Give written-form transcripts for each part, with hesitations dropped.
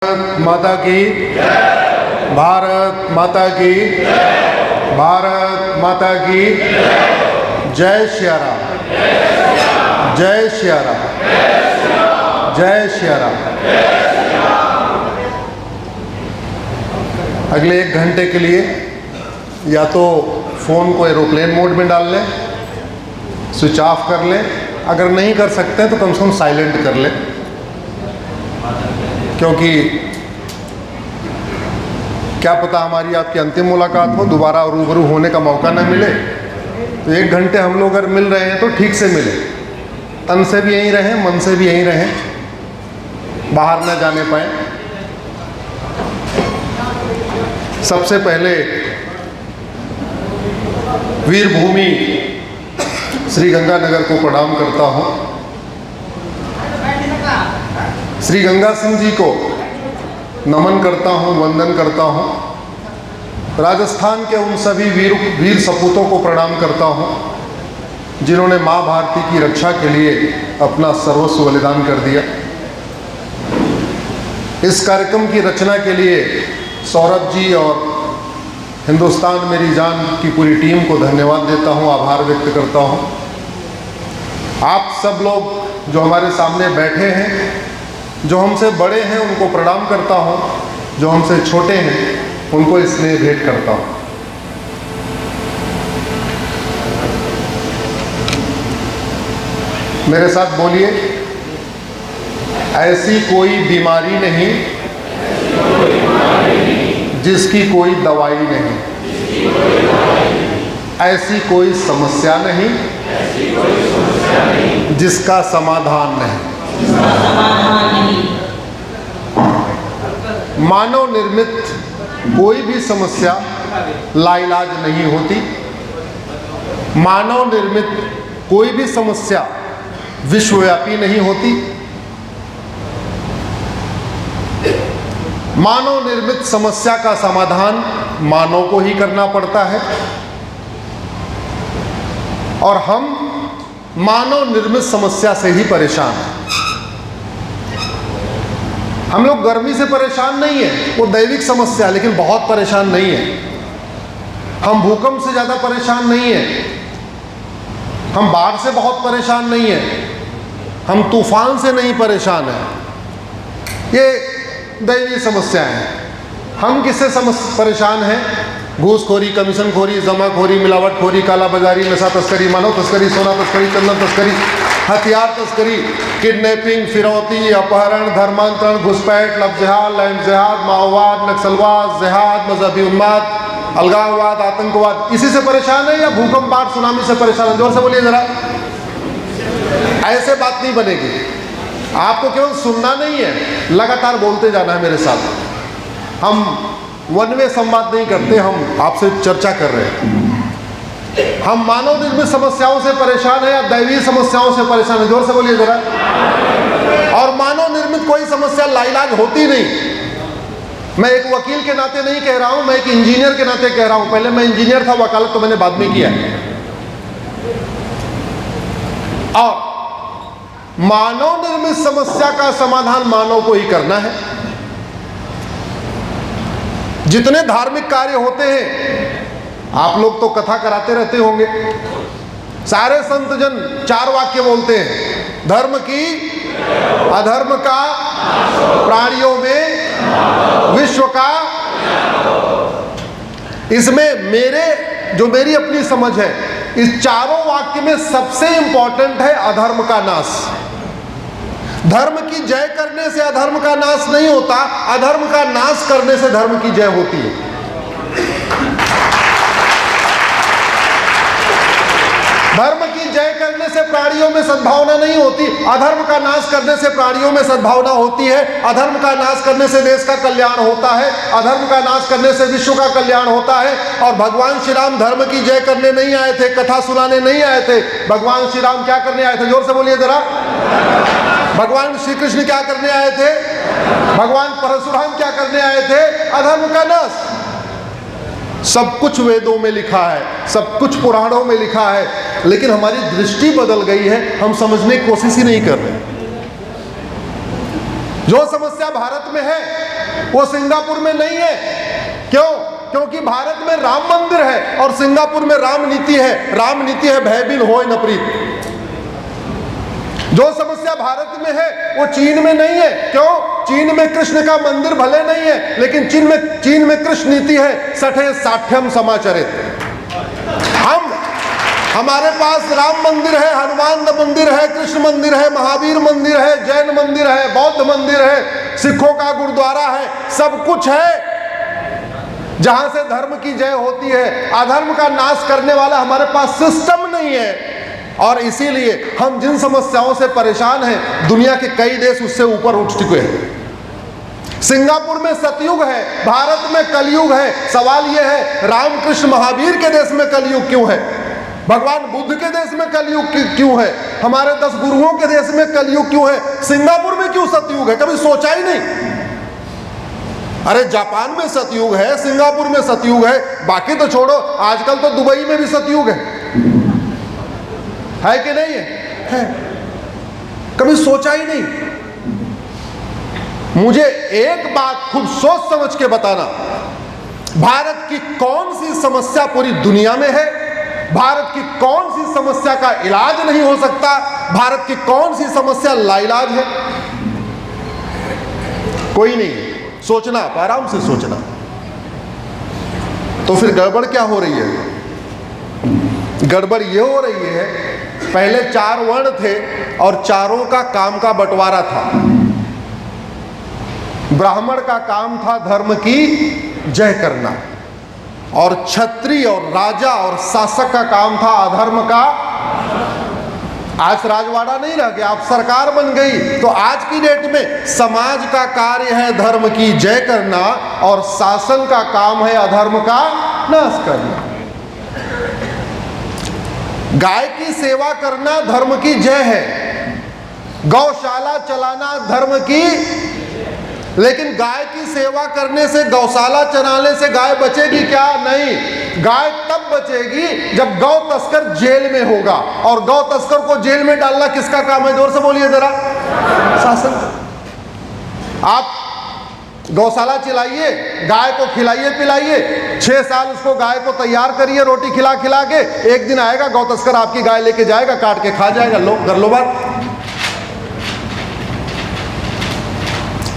भारत माता की भारत माता की भारत माता की जय श्री राम जय श्री राम जय श्री राम। अगले 1 घंटे के लिए या तो फ़ोन को एरोप्लेन मोड में डाल लें, स्विच ऑफ कर लें, अगर नहीं कर सकते तो कम से कम साइलेंट कर लें, क्योंकि क्या पता हमारी आपकी अंतिम मुलाकात हो, दोबारा रूबरू होने का मौका न मिले। तो 1 घंटे हम लोग अगर मिल रहे हैं तो ठीक से मिले, तन से भी यहीं रहें, मन से भी यहीं रहें, बाहर न जाने पाए। सबसे पहले वीरभूमि श्री गंगानगर को प्रणाम करता हूँ। श्री गंगा सिंह जी को नमन करता हूँ, वंदन करता हूँ। राजस्थान के उन सभी वीर सपूतों को प्रणाम करता हूँ जिन्होंने माँ भारती की रक्षा के लिए अपना सर्वस्व बलिदान कर दिया। इस कार्यक्रम की रचना के लिए सौरभ जी और हिंदुस्तान मेरी जान की पूरी टीम को धन्यवाद देता हूँ, आभार व्यक्त करता हूँ। आप सब लोग जो हमारे सामने बैठे हैं, जो हमसे बड़े हैं उनको प्रणाम करता हूँ, जो हमसे छोटे हैं उनको स्नेह भेंट करता हूँ। मेरे साथ बोलिए, ऐसी कोई बीमारी नहीं जिसकी कोई दवाई नहीं, ऐसी कोई समस्या नहीं जिसका समाधान नहीं। मानव निर्मित कोई भी समस्या लाइलाज नहीं होती। मानव निर्मित कोई भी समस्या विश्वव्यापी नहीं होती। मानव निर्मित समस्या का समाधान मानव को ही करना पड़ता है, और हम मानव निर्मित समस्या से ही परेशान हैं। हम लोग गर्मी से परेशान नहीं है, वो दैविक समस्या है, लेकिन बहुत परेशान नहीं है। हम भूकंप से ज़्यादा परेशान नहीं है, हम बाढ़ से बहुत परेशान नहीं है, हम तूफान से नहीं परेशान हैं। ये दैवीय समस्याएं हैं। हम किससे परेशान हैं? घूसखोरी, कमीशनखोरी, जमाखोरी, मिलावटखोरी, कालाबाजारी, नशा तस्करी, मानव तस्करी, सोना तस्करी, चंदन तस्करी, हथियार तस्करी, किडनैपिंग, फिरौती, अपहरण, धर्मांतरण, घुसपैठ, लव जिहाद, लैंड जिहाद, माओवाद, नक्सलवाद, जिहाद, मजहबी उन्माद, अलगाववाद, आतंकवाद, इसी से परेशान है, या भूकंप, बाढ़, सुनामी से परेशान है? जोर से बोलिए जरा। ऐसे बात नहीं बनेगी। आपको केवल सुनना नहीं है, लगातार बोलते जाना है मेरे साथ। हम वन वे संवाद नहीं करते, हम आपसे चर्चा कर रहे हैं। हम मानव निर्मित समस्याओं से परेशान है या दैवीय समस्याओं से परेशान है? जोर से बोलिए जरा। और मानव निर्मित कोई समस्या लाइलाज होती नहीं। मैं एक वकील के नाते नहीं कह रहा हूं, मैं एक इंजीनियर के नाते कह रहा हूं। पहले मैं इंजीनियर था, वकालत तो मैंने बाद में किया। और मानव निर्मित समस्या का समाधान मानव को ही करना है। जितने धार्मिक कार्य होते हैं, आप लोग तो कथा कराते रहते होंगे, सारे संत जन 4 वाक्य बोलते हैं: धर्म की, अधर्म का, प्राणियों में, विश्व का। इसमें मेरी अपनी समझ है, इस चारों वाक्य में सबसे इंपॉर्टेंट है अधर्म का नाश। धर्म की जय करने से अधर्म का नाश नहीं होता, अधर्म का नाश करने से धर्म की जय होती है। धर्म की जय करने से प्राणियों में सद्भावना नहीं होती, अधर्म का नाश करने से प्राणियों में सद्भावना होती है। अधर्म का नाश करने से देश का कल्याण होता है, अधर्म का नाश करने से विश्व का कल्याण होता है। और भगवान श्री राम धर्म की जय करने नहीं आए थे, कथा सुनाने नहीं आए थे। भगवान श्री राम क्या करने आए थे? जोर से बोलिए जरा। भगवान श्री कृष्ण क्या करने आए थे? भगवान परशुराम क्या करने आए थे? अधर्म का नाश। सब कुछ वेदों में लिखा है, सब कुछ पुराणों में लिखा है, लेकिन हमारी दृष्टि बदल गई है, हम समझने की कोशिश ही नहीं कर रहे। जो समस्या भारत में है वो सिंगापुर में नहीं है। क्यों? क्योंकि भारत में राम मंदिर है और सिंगापुर में राम नीति है। राम नीति है भय बिन होय न प्रीत। जो समस्या भारत में है वो चीन में नहीं है। क्यों? चीन में कृष्ण का मंदिर भले नहीं है, लेकिन चीन में कृष्ण नीति है सठे साठ्यम समाचरित। हमारे पास राम मंदिर है, हनुमान मंदिर है, कृष्ण मंदिर है, महावीर मंदिर है, जैन मंदिर है, बौद्ध मंदिर है, सिखों का गुरुद्वारा है, सब कुछ है जहां से धर्म की जय होती है। अधर्म का नाश करने वाला हमारे पास सिस्टम नहीं है। और इसीलिए हम जिन समस्याओं से परेशान हैं, दुनिया के कई देश उससे ऊपर उठ चुके हैं। सिंगापुर में सतयुग है, भारत में कलयुग है। सवाल यह है, रामकृष्ण महावीर के देश में कलयुग क्यों है? भगवान बुद्ध के देश में कलयुग क्यों है? हमारे 10 गुरुओं के देश में कलयुग क्यों है? सिंगापुर में क्यों सतयुग है? कभी सोचा ही नहीं। अरे जापान में सतयुग है, सिंगापुर में सतयुग है, बाकी तो छोड़ो, आजकल तो दुबई में भी सतयुग है कि नहीं है? कभी सोचा ही नहीं। मुझे एक बात खुद सोच समझ के बताना, भारत की कौन सी समस्या पूरी दुनिया में है? भारत की कौन सी समस्या का इलाज नहीं हो सकता? भारत की कौन सी समस्या लाइलाज है? कोई नहीं। सोचना, आराम से सोचना। तो फिर गड़बड़ क्या हो रही है? गड़बड़ ये हो रही है, पहले 4 वर्ण थे और चारों का काम का बंटवारा था। ब्राह्मण का काम था धर्म की जय करना, और क्षत्रिय और राजा और शासक का काम था अधर्म का। आज राजवाड़ा नहीं रह गया, अब सरकार बन गई। तो आज की डेट में समाज का कार्य है धर्म की जय करना, और शासन का काम है अधर्म का नाश करना। गाय की सेवा करना धर्म की जय है, गौशाला चलाना धर्म की, लेकिन गाय की सेवा करने से, गौशाला चलाने से गाय बचेगी क्या? नहीं। गाय तब बचेगी जब गौ तस्कर जेल में होगा, और गौ तस्कर को जेल में डालना किसका काम है? जोर से बोलिए जरा। शासन। आप गौशाला चलाइए, गाय को खिलाइए पिलाइए, 6 साल उसको गाय को तैयार करिए रोटी खिला खिला के, एक दिन आएगा गौ तस्कर आपकी गाय लेके जाएगा, काट के खा जाएगा। लो कर लो बात।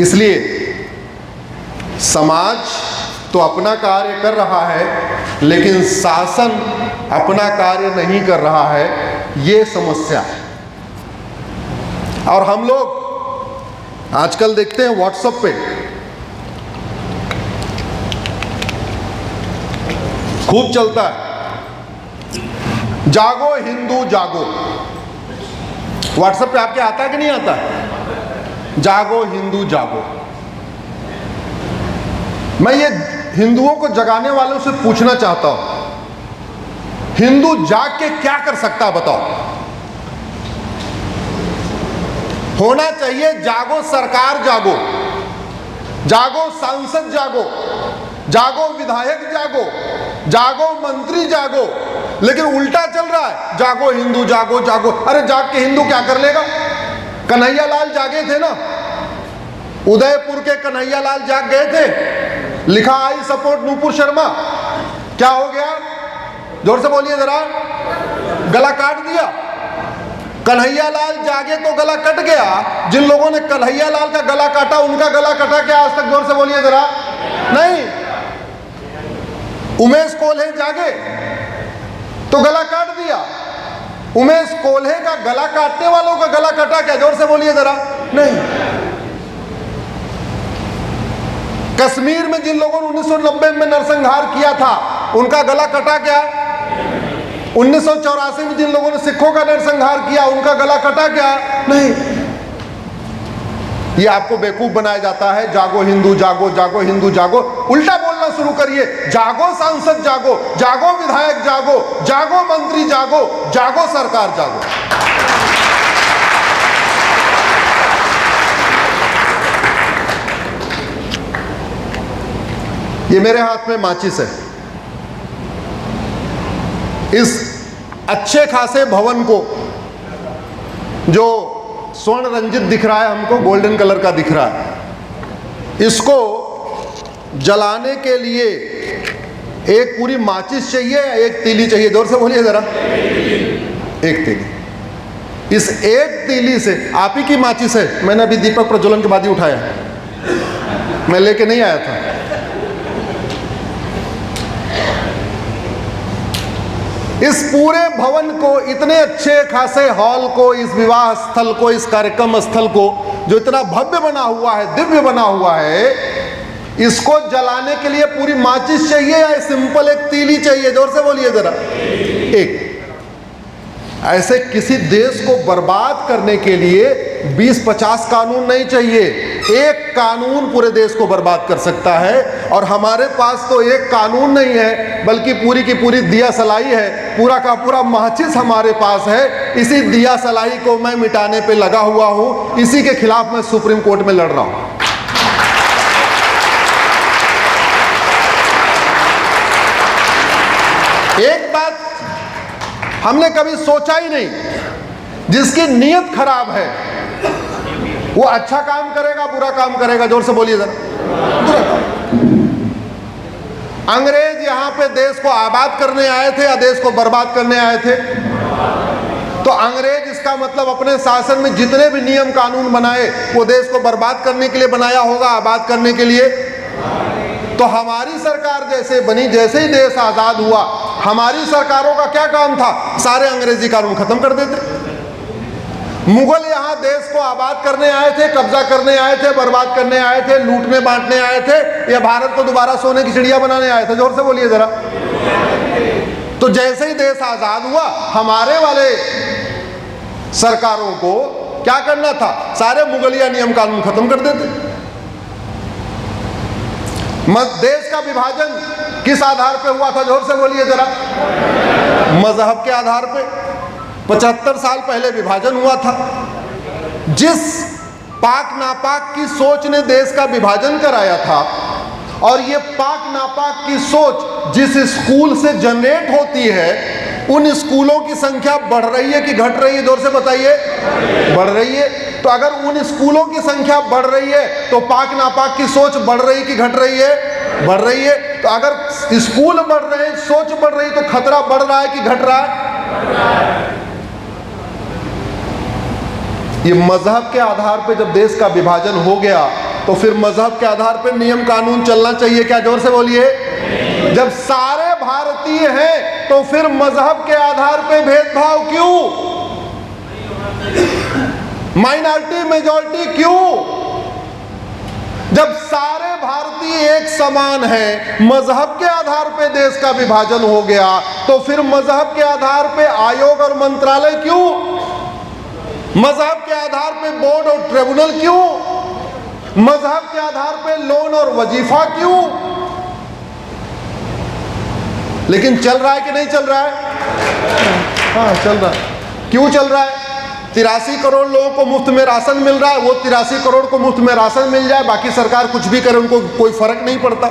इसलिए समाज तो अपना कार्य कर रहा है, लेकिन शासन अपना कार्य नहीं कर रहा है, ये समस्या है। और हम लोग आजकल देखते हैं व्हाट्सएप पे खूब चलता है, जागो हिंदू जागो। व्हाट्सएप पे आपके आता है कि नहीं आता? जागो हिंदू जागो। मैं ये हिंदुओं को जगाने वालों से पूछना चाहता हूं, हिंदू जाग के क्या कर सकता है बताओ? होना चाहिए जागो सरकार जागो, जागो सांसद जागो, जागो विधायक जागो, जागो मंत्री जागो, लेकिन उल्टा चल रहा है, जागो हिंदू जागो जागो। अरे जाग के हिंदू क्या कर लेगा? कन्हैया लाल जागे थे ना, उदयपुर के कन्हैया लाल जाग गए थे, लिखा आई सपोर्ट नूपुर शर्मा। क्या हो गया? जोर से बोलिए जरा। गला काट दिया। कन्हैया लाल जागे तो गला कट गया। जिन लोगों ने कन्हैया लाल का गला काटा, उनका गला कटा क्या आज तक? जोर से बोलिए जरा। नहीं। उमेश कोल्हे जागे तो गला काट दिया, उमेश कोल्हे का गला काटने वालों का गला कटा क्या? जोर से बोलिए जरा। नहीं। कश्मीर में जिन लोगों ने 1990 में नरसंहार किया था, उनका गला कटा क्या? 1984 में जिन लोगों ने सिखों का नरसंहार किया, उनका गला कटा क्या? नहीं। ये आपको बेवकूफ बनाया जाता है, जागो हिंदू जागो, जागो हिंदू जागो। उल्टा बोलना शुरू करिए, जागो सांसद जागो, जागो विधायक जागो, जागो मंत्री जागो, जागो सरकार जागो। ये मेरे हाथ में माचिस है। इस अच्छे खासे भवन को, जो स्वर्ण रंजित दिख रहा है हमको, गोल्डन कलर का दिख रहा है, इसको जलाने के लिए एक पूरी माचिस चाहिए या एक तीली चाहिए? जोर से बोलिए जरा। एक तीली। इस एक तीली से, आप ही की माचिस है, मैंने अभी दीपक प्रज्वलन के बाद ही उठाया, मैं लेके नहीं आया था। इस पूरे भवन को, इतने अच्छे खासे हॉल को, इस विवाह स्थल को, इस कार्यक्रम स्थल को, जो इतना भव्य बना हुआ है, दिव्य बना हुआ है, इसको जलाने के लिए पूरी माचिस चाहिए या सिंपल एक तीली चाहिए? जोर से बोलिए जरा। एक। ऐसे किसी देश को बर्बाद करने के लिए 20-50 कानून नहीं चाहिए, एक कानून पूरे देश को बर्बाद कर सकता है। और हमारे पास तो एक कानून नहीं है, बल्कि पूरी की पूरी दिया सलाई है, पूरा का पूरा माचिस हमारे पास है। इसी दिया सलाई को मैं मिटाने पे लगा हुआ हूं, इसी के खिलाफ मैं सुप्रीम कोर्ट में लड़ रहा हूं। एक बात हमने कभी सोचा ही नहीं, जिसकी नीयत खराब है वो अच्छा काम करेगा, बुरा काम करेगा? जोर से बोलिए जरा। बुरा काम। अंग्रेज यहां पे देश को आबाद करने आए थे या देश को बर्बाद करने आए थे? तो अंग्रेज, इसका मतलब अपने शासन में जितने भी नियम कानून बनाए वो देश को बर्बाद करने के लिए बनाया होगा, आबाद करने के लिए? तो हमारी सरकार जैसे बनी, जैसे ही देश आजाद हुआ, हमारी सरकारों का क्या काम था? सारे अंग्रेजी कानून खत्म कर देते। मुगल यहाँ देश को आबाद करने आए थे, कब्जा करने आए थे, बर्बाद करने आए थे, लूटने बांटने आए थे, या भारत को दोबारा सोने की चिड़िया बनाने आए थे? जोर से बोलिए जरा। तो जैसे ही देश आजाद हुआ, हमारे वाले सरकारों को क्या करना था? सारे मुगलिया नियम कानून खत्म कर देते। देश का विभाजन किस आधार पे हुआ था? जोर से बोलिए जरा। मजहब के आधार पे। 75 साल पहले विभाजन हुआ था। जिस पाक नापाक की सोच ने देश का विभाजन कराया था, और ये पाक नापाक की सोच जिस स्कूल से जनरेट होती है, उन स्कूलों की संख्या बढ़ रही है कि घट रही है? जोर से बताइए। बढ़ रही है। तो अगर उन स्कूलों की संख्या बढ़ रही है तो पाक नापाक की सोच बढ़ रही कि घट रही है? बढ़ रही है। तो अगर स्कूल बढ़ रहे हैं, सोच बढ़ रही, तो खतरा बढ़ रहा है कि घट रहा है? ये मजहब के आधार पे जब देश का विभाजन हो गया, तो फिर मजहब के आधार पे नियम कानून चलना चाहिए क्या? जोर से बोलिए। जब सारे भारतीय हैं तो फिर मजहब के आधार पे भेदभाव क्यों? माइनॉरिटी मेजॉरिटी क्यों? जब सारे भारतीय एक समान हैं, मजहब के आधार पे देश का विभाजन हो गया, तो फिर मजहब के आधार पे आयोग और मंत्रालय क्यों? मजहब के आधार पे बोर्ड और ट्रिब्यूनल क्यों? मजहब के आधार पे लोन और वजीफा क्यों? लेकिन चल रहा है कि नहीं चल रहा है? हाँ, चल रहा है। क्यों चल रहा है? 83 करोड़ लोगों को मुफ्त में राशन मिल रहा है, वो 83 करोड़ को मुफ्त में राशन मिल जाए, बाकी सरकार कुछ भी करे, उनको कोई फर्क नहीं पड़ता।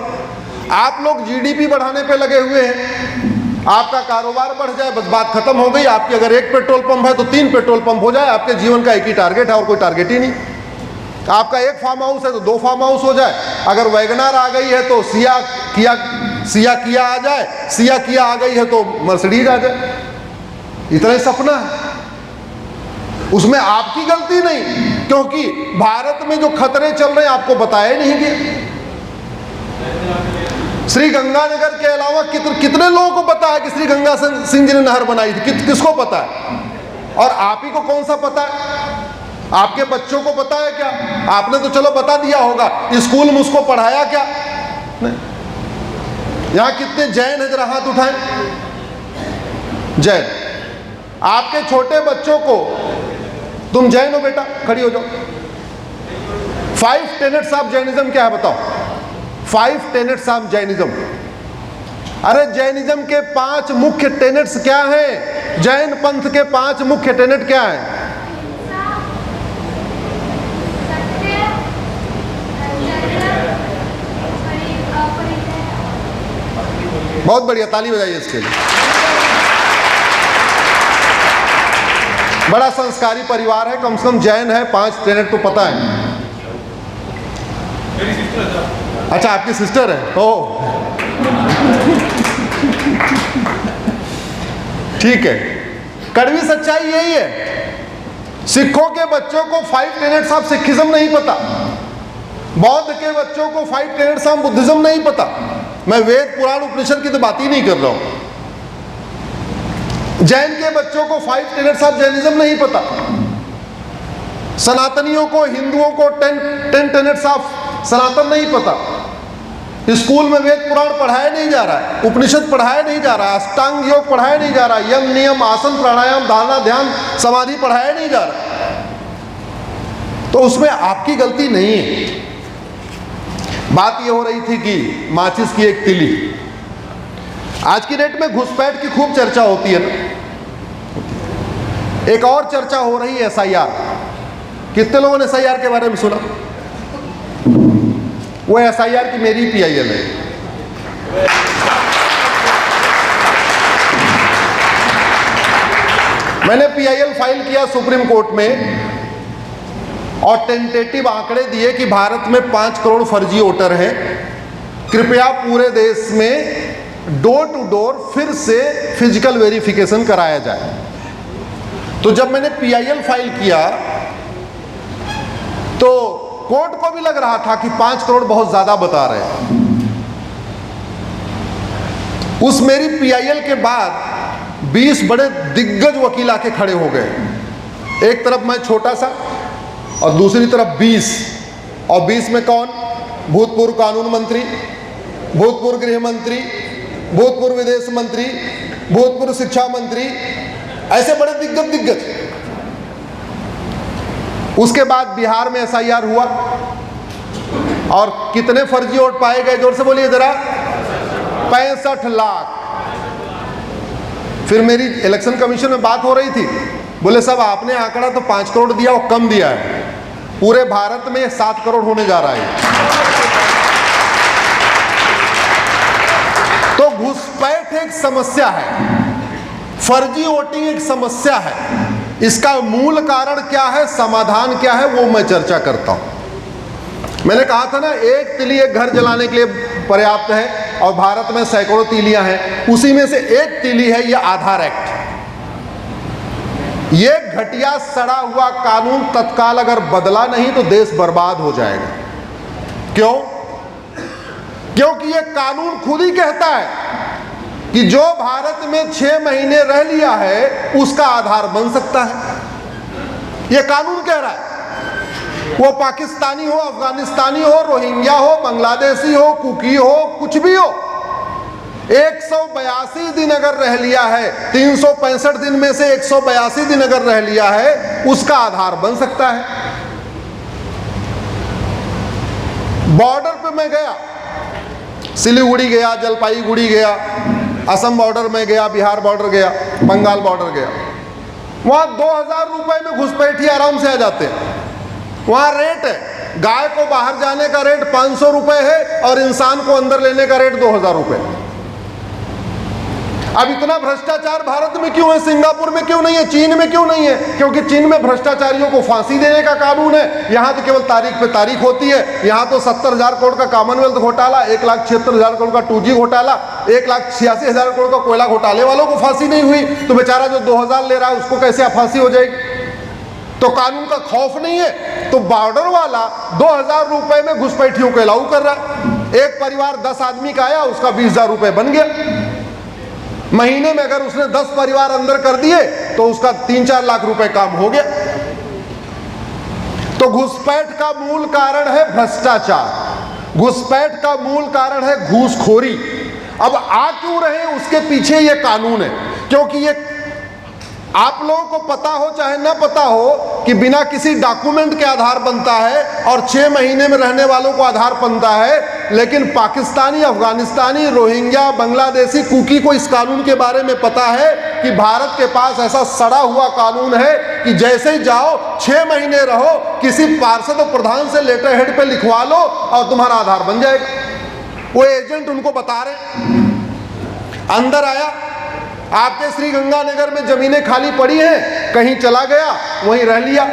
आप लोग जीडीपी बढ़ाने पे लगे हुए हैं, आपका कारोबार बढ़ जाए, बस बात खत्म हो गई। आपकी अगर एक पेट्रोल पंप है तो 3 पेट्रोल पंप हो जाए, आपके जीवन का एक ही टारगेट है और कोई टारगेट ही नहीं। आपका एक फार्म हाउस है तो 2 फार्म हाउस हो जाए, अगर वैगनार आ गई है तो सिया किया आ जाए, सिया किया आ गई है तो मर्सिडीज आ जाए। इतना ही सपना है, उसमें आपकी गलती नहीं, क्योंकि भारत में जो खतरे चल रहे हैं आपको बताया नहीं गया। श्री गंगानगर के अलावा कितने लोगों को पता है कि श्री गंगा सिंह जी ने नहर बनाई थी? किसको पता है? और आप ही को कौन सा पता है? आपके बच्चों को पता है क्या? आपने तो चलो बता दिया होगा, स्कूल में उसको पढ़ाया क्या? नहीं। यहां कितने जैन है? जरा हाथ उठाएं। जैन। आपके छोटे बच्चों को, तुम जैन हो बेटा, खड़ी हो जाओ। 5 टेनेट्स ऑफ जैनिज्म क्या है बताओ? 5 टेनेट्स ऑफ जैनिज्म। अरे जैनिज्म के 5 मुख्य टेनेट्स क्या हैं? जैन पंथ के 5 मुख्य टेनेट क्या हैं? बहुत बढ़िया, ताली बजाइए इसके लिए। बड़ा संस्कारी परिवार है, कम से कम जैन है, 5 टेनेट तो पता है। अच्छा, आपकी सिस्टर है? ओ ठीक है। कड़वी सच्चाई यही है, सिखों के बच्चों को 5 टेनेट्स ऑफ सिखिज्म नहीं पता, बौद्ध के बच्चों को 5 टेनेट्स ऑफ बुद्धिज्म नहीं पता। मैं वेद पुराण उपनिषद की तो बात ही नहीं कर रहा हूं। जैन के बच्चों को 5 टेनेट्स ऑफ जैनिज्म नहीं पता, सनातनियों को, हिंदुओं को 10 टेनेट्स ऑफ सनातन नहीं पता। स्कूल में वेद पुराण पढ़ाया नहीं जा रहा है, उपनिषद पढ़ाया नहीं जा रहा है, अष्टांग योग पढ़ाया नहीं जा रहा है, यम नियम आसन प्राणायाम धारणा ध्यान समाधि पढ़ाया नहीं जा रहा। तो उसमें आपकी गलती नहीं है। बात यह हो रही थी कि माचिस की एक तिली, आज की डेट में घुसपैठ की खूब चर्चा होती है ना। एक और चर्चा हो रही है SIR। कितने लोगों ने SIR के बारे में सुना? वो SIR की मेरी PIL है। मैंने PIL फाइल किया सुप्रीम कोर्ट में और टेंटेटिव आंकड़े दिए कि भारत में 5 करोड़ फर्जी वोटर हैं। कृपया पूरे देश में डोर टू डोर फिर से फिजिकल वेरिफिकेशन कराया जाए। तो जब मैंने PIL फाइल किया तो कोर्ट को भी लग रहा था कि 5 करोड़ बहुत ज्यादा बता रहे हैं। उस मेरी PIL के बाद 20 बड़े दिग्गज वकील आके खड़े हो गए। एक तरफ मैं छोटा सा और दूसरी तरफ 20, और 20 में कौन? भूतपूर्व कानून मंत्री, भूतपूर्व गृह मंत्री, भूतपूर्व विदेश मंत्री, भूतपूर्व शिक्षा मंत्री, ऐसे बड़े दिग्गज। उसके बाद बिहार में SIR हुआ और कितने फर्जी वोट पाए गए? जोर से बोलिए जरा। 65 लाख। फिर मेरी इलेक्शन कमीशन में बात हो रही थी, बोले साहब आपने आंकड़ा तो 5 करोड़ दिया और कम दिया है, पूरे भारत में 7 करोड़ होने जा रहा है। तो घुसपैठ एक समस्या है, फर्जी वोटिंग एक समस्या है। इसका मूल कारण क्या है, समाधान क्या है, वो मैं चर्चा करता हूं। मैंने कहा था ना, एक तिली एक घर जलाने के लिए पर्याप्त है और भारत में सैकड़ों तीलियां हैं। उसी में से एक तिली है ये आधार एक्ट। ये घटिया सड़ा हुआ कानून तत्काल अगर बदला नहीं तो देश बर्बाद हो जाएगा। क्यों? क्योंकि ये कानून खुद ही कहता है कि जो भारत में 6 महीने रह लिया है उसका आधार बन सकता है। यह कानून कह रहा है। वो पाकिस्तानी हो, अफगानिस्तानी हो, रोहिंग्या हो, बांग्लादेशी हो, कुकी हो, कुछ भी हो, 182 दिन अगर रह लिया है, 365 दिन में से 182 दिन अगर रह लिया है, उसका आधार बन सकता है। बॉर्डर पे मैं गया, सिलीगुड़ी गया, जलपाईगुड़ी गया, असम बॉर्डर में गया, बिहार बॉर्डर गया, बंगाल बॉर्डर गया। वहां 2000 रुपए में घुसपैठी आराम से आ जाते हैं। वहां रेट है, गाय को बाहर जाने का रेट 500 रुपए है और इंसान को अंदर लेने का रेट 2000 रुपए। अब इतना भ्रष्टाचार भारत में क्यों है, सिंगापुर में क्यों नहीं है, चीन में क्यों नहीं है? क्योंकि चीन में भ्रष्टाचारियों को फांसी देने का कानून है, यहां तो केवल तारीख पे तारीख होती है। यहां तो 70,000 करोड़ का कॉमनवेल्थ घोटाला, 1,76,000 करोड़ का 2G घोटाला, 1,86,000 करोड़ का कोयला घोटाले वालों को फांसी नहीं हुई, तो बेचारा जो 2000 ले रहा है उसको कैसे फांसी हो जाएगी? तो कानून का खौफ नहीं है, तो बॉर्डर वाला 2000 रुपए में घुसपैठियों को अलाउ कर रहा है। एक परिवार 10 आदमी का आया, उसका 20,000 रुपए बन गया। महीने में अगर उसने 10 परिवार अंदर कर दिए तो उसका 3-4 लाख रुपए काम हो गया। तो घुसपैठ का मूल कारण है भ्रष्टाचार, घुसपैठ का मूल कारण है घूसखोरी। अब आ क्यों रहे उसके पीछे ये कानून है, क्योंकि ये आप लोगों को पता हो चाहे ना पता हो कि बिना किसी डॉक्यूमेंट के आधार बनता है और 6 महीने में रहने वालों को आधार बनता है, लेकिन पाकिस्तानी, अफगानिस्तानी, रोहिंग्या, बांग्लादेशी, कुकी को इस कानून के बारे में पता है कि भारत के पास ऐसा सड़ा हुआ कानून है कि जैसे ही जाओ 6 महीने रहो, किसी पार्षद और प्रधान से लेटर हेड पे लिखवा लो और तुम्हारा आधार बन जाएगा। वो एजेंट उनको बता रहे। अंदर आया, आपके श्री गंगानगर में जमीनें खाली पड़ी हैं, कहीं चला गया, वहीं रह लिया।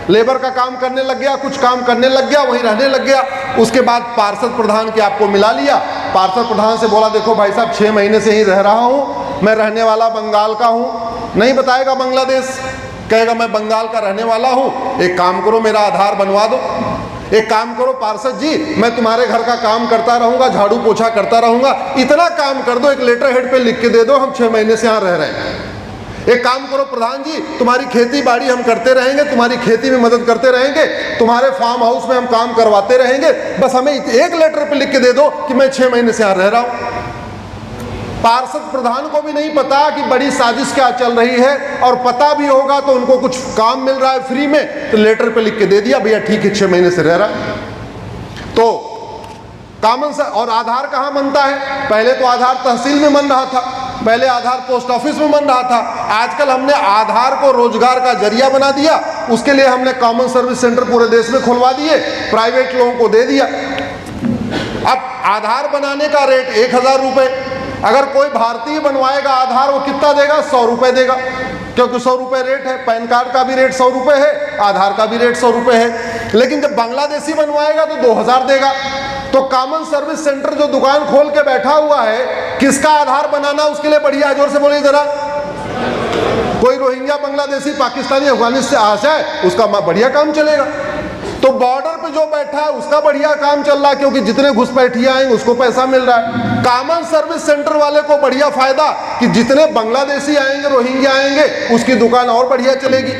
लेबर का काम करने लग गया, कुछ काम करने लग गया, वहीं रहने लग गया। उसके बाद पार्षद प्रधान के आपको मिला लिया। पार्षद प्रधान से बोला देखो भाई साहब 6 महीने से ही रह रहा हूँ, मैं रहने वाला बंगाल का हूँ। नहीं बताएगा बांग्लादेश, कहेगा मैं बंगाल का रहने वाला हूँ, एक काम करो मेरा आधार बनवा दो। एक काम करो पार्षद जी, मैं तुम्हारे घर का काम करता रहूंगा, झाड़ू पोछा करता रहूंगा, इतना काम कर दो, एक लेटर हेड पे लिख के दे दो, हम 6 महीने से यहाँ रह रहे हैं। एक काम करो प्रधान जी, तुम्हारी खेती बाड़ी हम करते रहेंगे, तुम्हारी खेती में मदद करते रहेंगे, तुम्हारे फार्म हाउस में हम काम करवाते रहेंगे, बस हमें एक लेटर पे लिख के दे दो कि मैं 6 महीने से यहाँ रह रहा हूँ। पार्षद प्रधान को भी नहीं पता कि बड़ी साजिश क्या चल रही है, और पता भी होगा तो उनको कुछ काम मिल रहा है फ्री में, तो लेटर पे लिख के दे दिया भैया ठीक है 6 महीने से रह रहा है। तो कॉमन सा। और आधार कहाँ बनता है? पहले तो आधार तहसील में बन रहा था, पहले आधार पोस्ट ऑफिस में बन रहा था। आजकल हमने आधार को रोजगार का जरिया बना दिया, उसके लिए हमने कॉमन सर्विस सेंटर पूरे देश में खुलवा दिए, प्राइवेट लोगों को दे दिया। अब आधार बनाने का रेट 1000 रुपये, अगर कोई भारतीय बनवाएगा आधार वो कितना देगा? 100 रुपये देगा, क्योंकि 100 रुपये रेट है। पैन कार्ड का भी रेट 100 रुपये है, आधार का भी रेट 100 रुपये है। लेकिन जब बांग्लादेशी बनवाएगा तो 2000 देगा। तो कॉमन सर्विस सेंटर जो दुकान खोल के बैठा हुआ है, किसका आधार बनाना उसके लिए बढ़िया, जोर से बोलिए जरा। कोई रोहिंग्या, बांग्लादेशी, पाकिस्तानी, अफगानिस्तान आ जाए, उसका बढ़िया काम चलेगा। तो बॉर्डर पे जो बैठा है उसका बढ़िया काम चल रहा है, क्योंकि जितने घुसपैठिए आएंगे उसको पैसा मिल रहा है। कॉमन सर्विस सेंटर वाले को बढ़िया फायदा कि जितने बांग्लादेशी आएंगे, रोहिंग्या आएंगे, उसकी दुकान और बढ़िया चलेगी।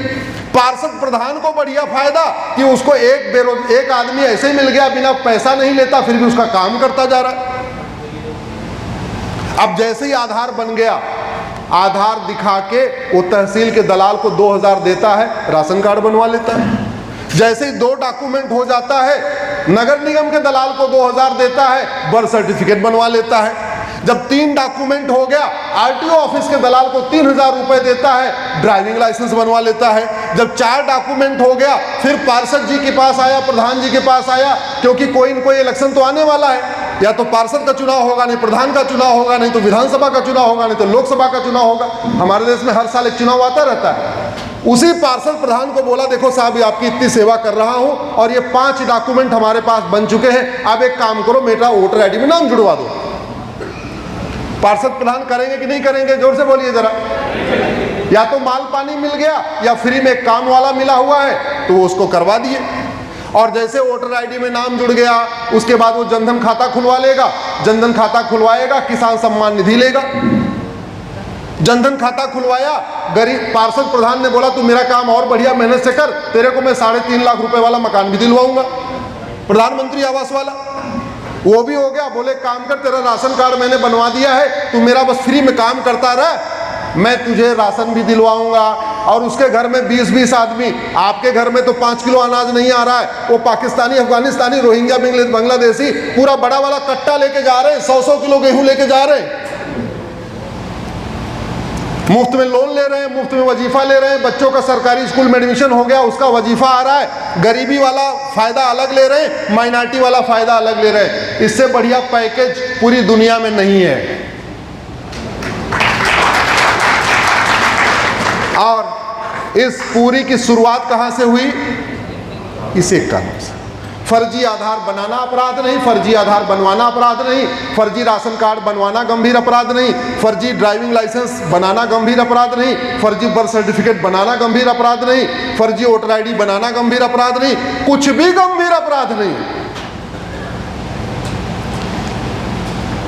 पार्षद प्रधान को बढ़िया फायदा कि उसको एक आदमी ऐसे मिल गया, बिना पैसा नहीं लेता, फिर भी उसका काम करता जा रहा है। अब जैसे ही आधार बन गया, आधार दिखा के वो तहसील के दलाल को 2000 देता है, राशन कार्ड बनवा लेता है। जैसे ही 2 डॉक्यूमेंट हो जाता है, नगर निगम के दलाल को 2000 देता है, बर्थ सर्टिफिकेट बनवा लेता है। जब 3 डॉक्यूमेंट हो गया, आरटीओ ऑफिस के दलाल को 3000 रुपये देता है, ड्राइविंग लाइसेंस बनवा लेता है। जब 4 डॉक्यूमेंट हो गया, फिर पार्षद जी के पास आया, प्रधान जी के पास आया, क्योंकि कोई न कोई इलेक्शन तो आने वाला है, या तो पार्षद का चुनाव होगा, नहीं प्रधान का चुनाव होगा, नहीं तो विधानसभा का चुनाव होगा, नहीं तो लोकसभा का चुनाव होगा। हमारे देश में हर साल एक चुनाव आता रहता है। उसी पार्षद प्रधान को बोला देखो साहब, ये आपकी इतनी सेवा कर रहा हूं और ये 5 डॉक्यूमेंट हमारे पास बन चुके हैं, अब एक काम करो, मेरा वोटर आईडी में नाम जुड़वा दो। पार्षद प्रधान करेंगे कि नहीं करेंगे? जोर से बोलिए जरा। या तो माल पानी मिल गया, या फ्री में काम वाला मिला हुआ है तो वो उसको करवा दिए। और जैसे वोटर आईडी में नाम जुड़ गया, उसके बाद वो जनधन खाता खुलवा लेगा। जनधन खाता खुलवाएगा, किसान सम्मान निधि लेगा। जनधन खाता खुलवाया, गरीब पार्षद प्रधान ने बोला तू मेरा काम और बढ़िया मेहनत से कर, तेरे को मैं 3.5 लाख रुपए वाला मकान भी दिलवाऊंगा, प्रधानमंत्री आवास वाला। वो भी हो गया। बोले काम कर, तेरा राशन कार्ड मैंने बनवा दिया है, तू मेरा बस फ्री में काम करता रह, मैं तुझे राशन भी दिलवाऊंगा। और उसके घर में 20-20 आदमी, आपके घर में तो 5 किलो अनाज नहीं आ रहा है, वो पाकिस्तानी, अफगानिस्तानी, रोहिंग्या, बांग्लादेशी पूरा बड़ा वाला कट्टा लेके जा रहे हैं, 100-100 किलो गेहूं लेके जा रहे हैं, मुफ्त में लोन ले रहे हैं, मुफ्त में वजीफा ले रहे हैं, बच्चों का सरकारी स्कूल में एडमिशन हो गया, उसका वजीफा आ रहा है। गरीबी वाला फायदा अलग ले रहे हैं, माइनॉरिटी वाला फायदा अलग ले रहे हैं। इससे बढ़िया पैकेज पूरी दुनिया में नहीं है। और इस पूरी की शुरुआत कहां से हुई? इस एक कारण से। फर्जी आधार बनाना अपराध नहीं, फर्जी आधार बनवाना अपराध नहीं, फर्जी राशन कार्ड बनवाना गंभीर अपराध नहीं, फर्जी ड्राइविंग लाइसेंस बनाना गंभीर अपराध नहीं, फर्जी बर्थ सर्टिफिकेट बनाना गंभीर अपराध नहीं, फर्जी वोटर आईडी बनाना गंभीर अपराध नहीं, कुछ भी गंभीर अपराध नहीं।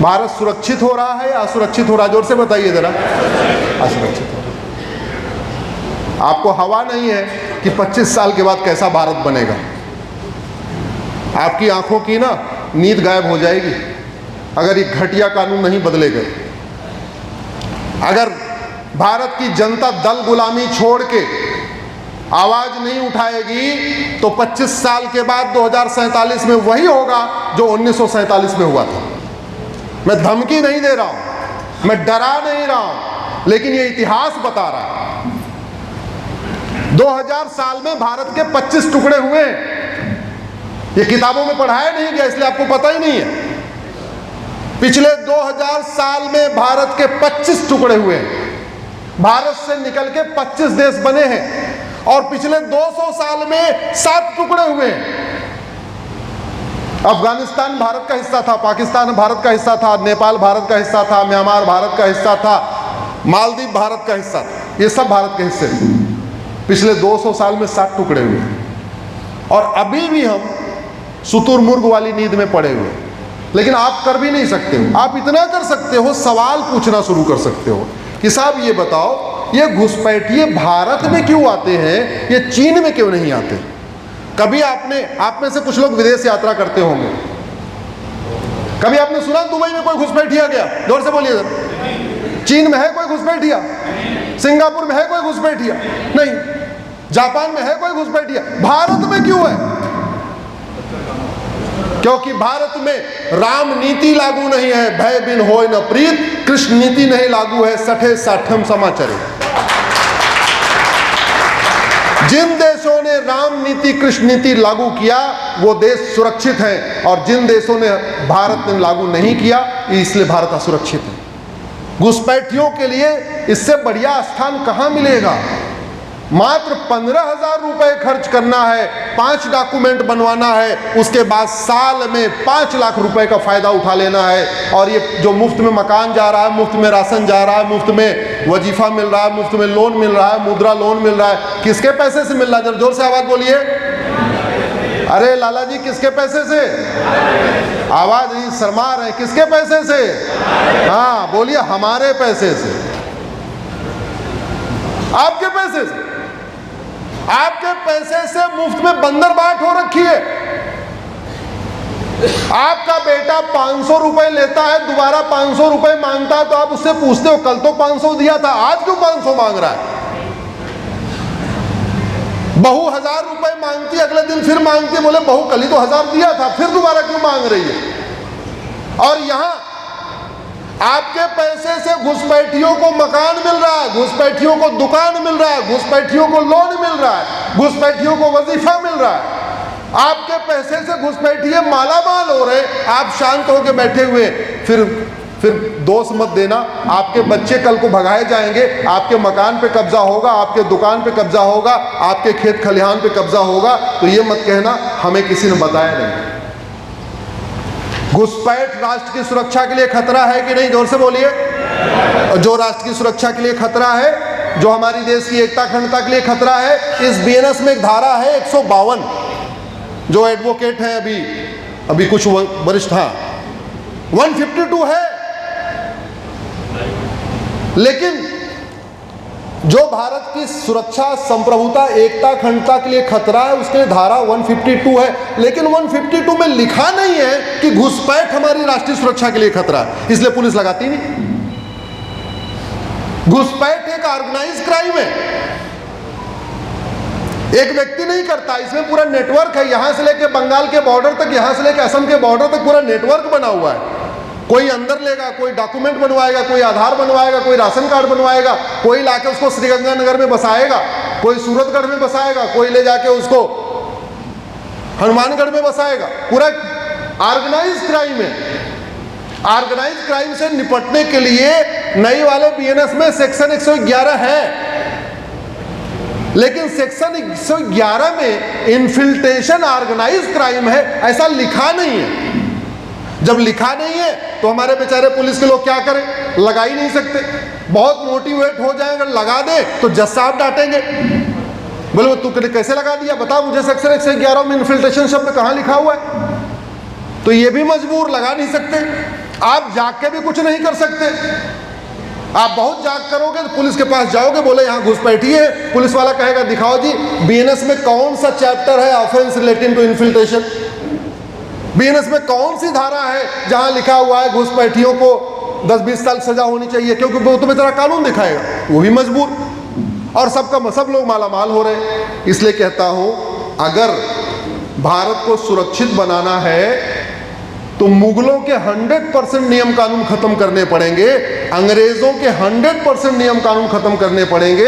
भारत सुरक्षित हो रहा है या असुरक्षित हो रहा है? जोर से बताइए जरा। असुरक्षित हो रहा है। आपको हवा नहीं है कि 25 साल के बाद कैसा भारत बनेगा। आपकी आंखों की ना नींद गायब हो जाएगी अगर ये घटिया कानून नहीं बदले गए। अगर भारत की जनता दल गुलामी छोड़ के आवाज नहीं उठाएगी तो 25 साल के बाद 2047 में वही होगा जो 1947 में हुआ था। मैं धमकी नहीं दे रहा हूं, मैं डरा नहीं रहा हूं, लेकिन ये इतिहास बता रहा है। 2000 साल में भारत के 25 टुकड़े हुए। ये किताबों में पढ़ाया नहीं गया, इसलिए आपको पता ही नहीं है। पिछले 2000 साल में भारत के 25 टुकड़े हुए। भारत से निकल के 25 देश बने हैं। और पिछले 200 साल में 7 टुकड़े हुए हैं। अफगानिस्तान भारत का हिस्सा था, पाकिस्तान भारत का हिस्सा था, नेपाल भारत का हिस्सा था, म्यांमार भारत का हिस्सा था, मालदीव भारत का हिस्सा था, ये सब भारत के हिस्से थे। पिछले 200 साल में 7 टुकड़े हुए और अभी भी हम शुतुरमुर्ग वाली नींद में पड़े हुए। लेकिन आप कर भी नहीं सकते हो। आप इतना कर सकते हो, सवाल पूछना शुरू कर सकते हो कि साहब ये बताओ, ये घुसपैठिए भारत में क्यों आते हैं, ये चीन में क्यों नहीं आते? कभी आप में से कुछ लोग विदेश यात्रा करते होंगे, कभी आपने सुना दुबई में कोई घुसपैठिया गया? जोर से बोलिए जरा। चीन में है कोई घुसपैठिया? सिंगापुर में है कोई घुसपैठिया? नहीं। जापान में है कोई घुसपैठिया? भारत में क्यों है? क्योंकि भारत में राम नीति लागू नहीं है, भय बिन होय न प्रीत, कृष्ण नीति नहीं लागू है, सठे साठम समाचरे। जिन देशों ने राम नीति कृष्ण नीति लागू किया वो देश सुरक्षित हैं, और जिन देशों ने भारत ने लागू नहीं किया इसलिए भारत असुरक्षित है। घुसपैठियों के लिए इससे बढ़िया स्थान कहां मिलेगा? मात्र 15,000 रुपए खर्च करना है, 5 डॉक्यूमेंट बनवाना है, उसके बाद साल में 5 लाख रुपए का फायदा उठा लेना है। और ये जो मुफ्त में मकान जा रहा है, मुफ्त में राशन जा रहा है, मुफ्त में वजीफा मिल रहा है, मुफ्त में लोन मिल रहा है, मुद्रा लोन मिल रहा है, किसके पैसे से मिल रहा है? जरा जोर से आवाज बोलिए। अरे लाला जी, किसके पैसे से? आवाज नहीं, शर्मा रहे। किसके पैसे से? हाँ बोलिए, हमारे पैसे से, आपके पैसे से। आपके पैसे से मुफ्त में बंदर बाट हो रखी है। आपका बेटा 500 रुपए लेता है, दोबारा 500 रुपए मांगता है, तो आप उससे पूछते हो कल तो 500 दिया था, आज क्यों 500 मांग रहा है? बहू 1000 रुपए मांगती, अगले दिन फिर मांगती, बोले बहू कल ही तो 1000 दिया था, फिर दोबारा क्यों मांग रही है? और यहां आपके पैसे से घुसपैठियों को मकान मिल रहा है, घुसपैठियों को दुकान मिल रहा है, घुसपैठियों को लोन मिल रहा है, घुसपैठियों को वजीफा मिल रहा है। आपके पैसे से घुसपैठिए मालामाल हो रहे, आप शांत होकर बैठे हुए। फिर दोष मत देना, आपके बच्चे कल को भगाए जाएंगे, आपके मकान पे कब्जा होगा, आपके दुकान पे कब्जा होगा, आपके खेत खलिहान पे कब्जा होगा, तो ये मत कहना हमें किसी ने बताया नहीं। घुसपैठ राष्ट्र की सुरक्षा के लिए खतरा है कि नहीं? जोर से बोलिए। जो राष्ट्र की सुरक्षा के लिए खतरा है, जो हमारी देश की एकता अखंडता के लिए खतरा है, इस बीएनएस में एक धारा है 152, जो एडवोकेट है अभी कुछ वरिष्ठ, हाँ 152 है, लेकिन जो भारत की सुरक्षा, संप्रभुता, एकता, अखंडता के लिए खतरा है, उसके लिए धारा 152 है। लेकिन 152 में लिखा नहीं है कि घुसपैठ हमारी राष्ट्रीय सुरक्षा के लिए खतरा है, इसलिए पुलिस लगाती नहीं। घुसपैठ एक ऑर्गेनाइज क्राइम है, एक व्यक्ति नहीं करता, इसमें पूरा नेटवर्क है। यहां से लेकर बंगाल के बॉर्डर तक, यहां से लेकर असम के बॉर्डर तक पूरा नेटवर्क बना हुआ है। कोई अंदर लेगा, कोई डॉक्यूमेंट बनवाएगा, कोई आधार बनवाएगा, कोई राशन कार्ड बनवाएगा, कोई लाके उसको श्रीगंगानगर में बसाएगा, कोई सूरतगढ़ में बसाएगा, कोई ले जाके उसको हनुमानगढ़ में बसाएगा। पूरा ऑर्गेनाइज क्राइम है। ऑर्गेनाइज क्राइम से निपटने के लिए नई वाले बीएनएस में सेक्शन 111 है, लेकिन सेक्शन 111 में इन्फिल्ट्रेशन ऑर्गेनाइज क्राइम है, ऐसा लिखा नहीं है। जब लिखा नहीं है तो हमारे बेचारे पुलिस के लोग क्या करें? लगा ही नहीं सकते। बहुत मोटिवेट हो जाए, अगर लगा दे तो जज साहब डांटेंगे, बोले तू कैसे लगा दिया, बता मुझे सेक्शन 111 में इन्फिल्ट्रेशन शब्द कहां लिखा हुआ है। तो ये भी मजबूर, लगा नहीं सकते। आप जाग के भी कुछ नहीं कर सकते। आप बहुत जाग करोगे तो पुलिस के पास जाओगे, बोले यहाँ घुसपैठी है, पुलिस वाला कहेगा दिखाओ जी बीएनएस में कौन सा चैप्टर है offence relating to infiltration, BNS में कौन सी धारा है जहां लिखा हुआ है घुसपैठियों को 10-20 साल सजा होनी चाहिए, क्योंकि वो तो बेचारा कानून दिखाएगा, वो भी मजबूर, और सब लोग मालामाल हो रहे हैं। इसलिए कहता हूं, अगर भारत को सुरक्षित बनाना है तो मुगलों के 100% नियम कानून खत्म करने पड़ेंगे, अंग्रेजों के 100% नियम कानून खत्म करने पड़ेंगे।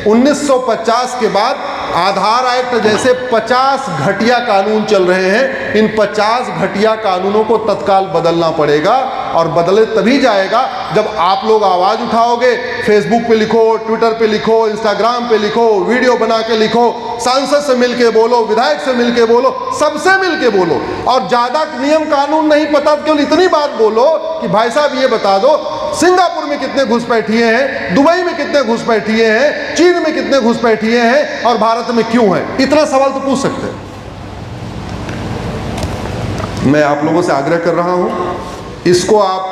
1950 के बाद आधार एक्ट जैसे 50 घटिया कानून चल रहे हैं, इन 50 घटिया कानूनों को तत्काल बदलना पड़ेगा। और बदले तभी जाएगा जब आप लोग आवाज़ उठाओगे, फेसबुक पे लिखो, ट्विटर पे लिखो, इंस्टाग्राम पे लिखो, वीडियो बना के लिखो, सांसद से मिलके बोलो, विधायक से मिलके बोलो, सबसे मिलके बोलो। और ज़्यादा नियम कानून नहीं पता केवल इतनी बात बोलो कि भाई साहब ये बता दो सिंगापुर में कितने घुसपैठिए हैं, दुबई में कितने घुसपैठिए हैं, चीन में कितने घुसपैठिए हैं और भारत में क्यों हैं। इतना सवाल तो पूछ सकते हैं। मैं आप लोगों से आग्रह कर रहा हूं, इसको आप,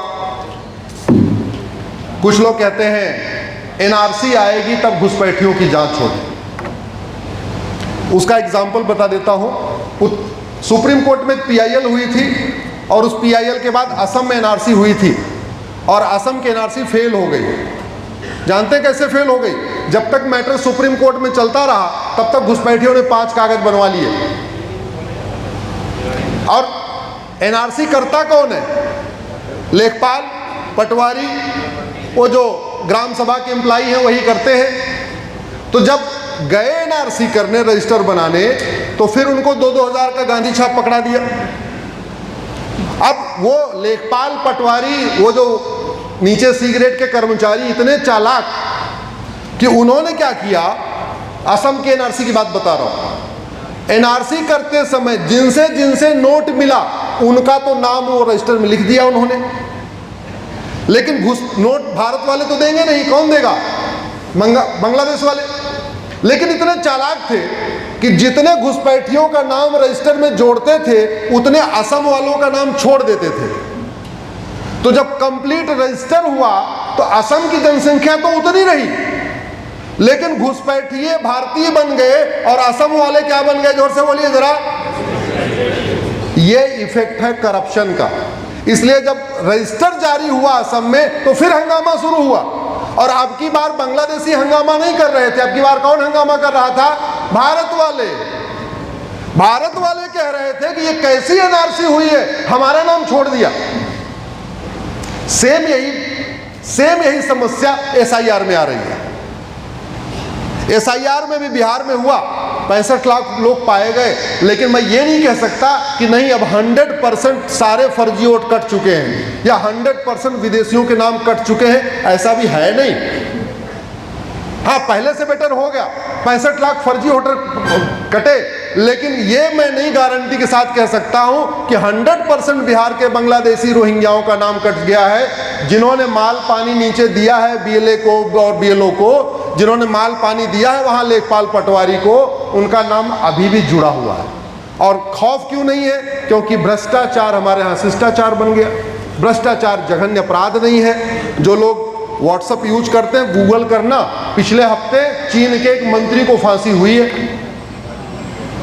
कुछ लोग कहते हैं एनआरसी आएगी तब घुसपैठियों की जांच होगी। उसका एग्जाम्पल बता देता हूं। सुप्रीम कोर्ट में पीआईएल हुई थी और उस पीआईएल के बाद असम में एनआरसी हुई थी और असम की एनआरसी फेल हो गई। जानते कैसे फेल हो गई? जब तक मैटर सुप्रीम कोर्ट में चलता रहा तब तक घुसपैठियों ने 5 कागज बनवा लिए। और एनआरसी करता कौन है? लेखपाल, पटवारी, वो जो ग्राम सभा के एम्प्लॉई हैं वही करते हैं। तो जब गए एनआरसी करने, रजिस्टर बनाने, तो फिर उनको 2-2 हज़ार का गांधी छाप पकड़ा दिया। अब वो लेखपाल, पटवारी, वो जो नीचे सिगरेट के कर्मचारी इतने चालाक कि उन्होंने क्या किया, असम के एनआरसी की बात बता रहा हूं। एनआरसी करते समय जिनसे जिनसे नोट मिला उनका तो नाम वो रजिस्टर में लिख दिया उन्होंने, लेकिन नोट भारत वाले तो देंगे नहीं, कौन देगा? बांग्लादेश वाले। लेकिन इतने चालाक थे कि जितने घुसपैठियों का नाम रजिस्टर में जोड़ते थे उतने असम वालों का नाम छोड़ देते थे। तो जब कंप्लीट रजिस्टर हुआ तो असम की जनसंख्या तो उतनी रही, लेकिन घुसपैठिए भारतीय बन गए और असम वाले क्या बन गए? जोर से बोलिए जरा। ये इफेक्ट है करप्शन का। इसलिए जब रजिस्टर जारी हुआ असम में तो फिर हंगामा शुरू हुआ। और अब की बार बांग्लादेशी हंगामा नहीं कर रहे थे, अब की बार कौन हंगामा कर रहा था? भारत वाले। भारत वाले कह रहे थे कि ये कैसी एनआरसी हुई है, हमारा नाम छोड़ दिया। सेम यही समस्या एसआईआर में आ रही है। एसआईआर में भी बिहार में हुआ, 65 लाख लोग पाए गए, लेकिन मैं ये नहीं कह सकता कि नहीं अब 100% सारे फर्जी वोट कट चुके हैं या 100% विदेशियों के नाम कट चुके हैं, ऐसा भी है नहीं। हाँ, पहले से बेटर हो गया, 65 लाख फर्जी वोटर कटे, लेकिन ये मैं नहीं गारंटी के साथ कह सकता हूं कि 100% बिहार के बांग्लादेशी रोहिंग्याओं का नाम कट गया है। जिन्होंने माल पानी नीचे दिया है बीएलए को और बीएलओ को, जिन्होंने माल पानी दिया है वहां लेखपाल पटवारी को, उनका नाम अभी भी जुड़ा हुआ है। और खौफ क्यों नहीं है? क्योंकि भ्रष्टाचार हमारे यहाँ शिष्टाचार बन गया। भ्रष्टाचार जघन्य अपराध नहीं है। जो लोग व्हाट्सएप यूज करते हैं, गूगल करना, पिछले हफ्ते चीन के एक मंत्री को फांसी हुई है।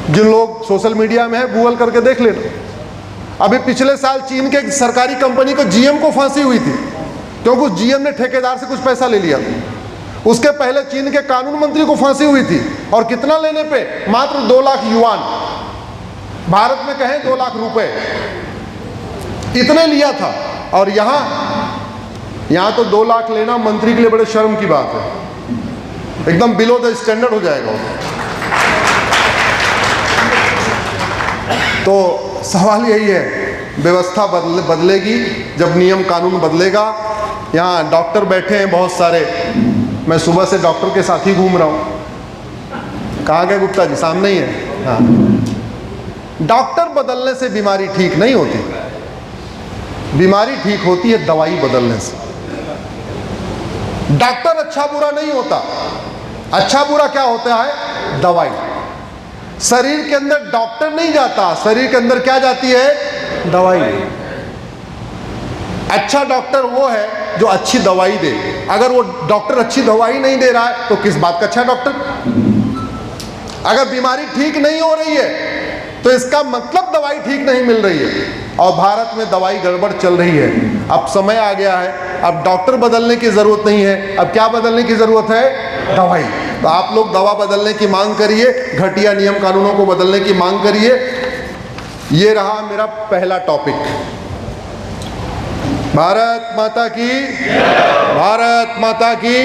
जिन लोग सोशल मीडिया में है गूगल करके देख लेना। अभी पिछले साल चीन के एक सरकारी कंपनी को जीएम को फांसी हुई थी क्योंकि उस जीएम ने ठेकेदार से कुछ पैसा ले लिया था। उसके पहले चीन के कानून मंत्री को फांसी हुई थी, और कितना लेने पे? मात्र 2 लाख युआन, भारत में कहें 2 लाख रुपए, इतने लिया था। और यहाँ तो 2 लाख लेना मंत्री के लिए बड़े शर्म की बात है, एकदम बिलो द स्टैंडर्ड हो जाएगा। तो सवाल यही है, व्यवस्था बदलेगी जब नियम कानून बदलेगा। यहाँ डॉक्टर बैठे हैं बहुत सारे, मैं सुबह से डॉक्टर के साथ ही घूम रहा हूँ। कहाँ गए गुप्ता जी? सामने ही है। हाँ, डॉक्टर बदलने से बीमारी ठीक नहीं होती, बीमारी ठीक होती है दवाई बदलने से। डॉक्टर अच्छा बुरा नहीं होता, अच्छा बुरा क्या होता है? दवाई। शरीर के अंदर डॉक्टर नहीं जाता, शरीर के अंदर क्या जाती है? दवाई। अच्छा डॉक्टर वो है जो अच्छी दवाई दे। अगर वो डॉक्टर अच्छी दवाई नहीं दे रहा है तो किस बात का अच्छा डॉक्टर? अगर बीमारी ठीक नहीं हो रही है तो इसका मतलब दवाई ठीक नहीं मिल रही है। और भारत में दवाई गड़बड़ चल रही है। अब समय आ गया है, अब डॉक्टर बदलने की जरूरत नहीं है, अब क्या बदलने की जरूरत है? दवाई। तो आप लोग दवा बदलने की मांग करिए, घटिया नियम कानूनों को बदलने की मांग करिए। ये रहा मेरा पहला टॉपिक। भारत माता की, भारत माता की।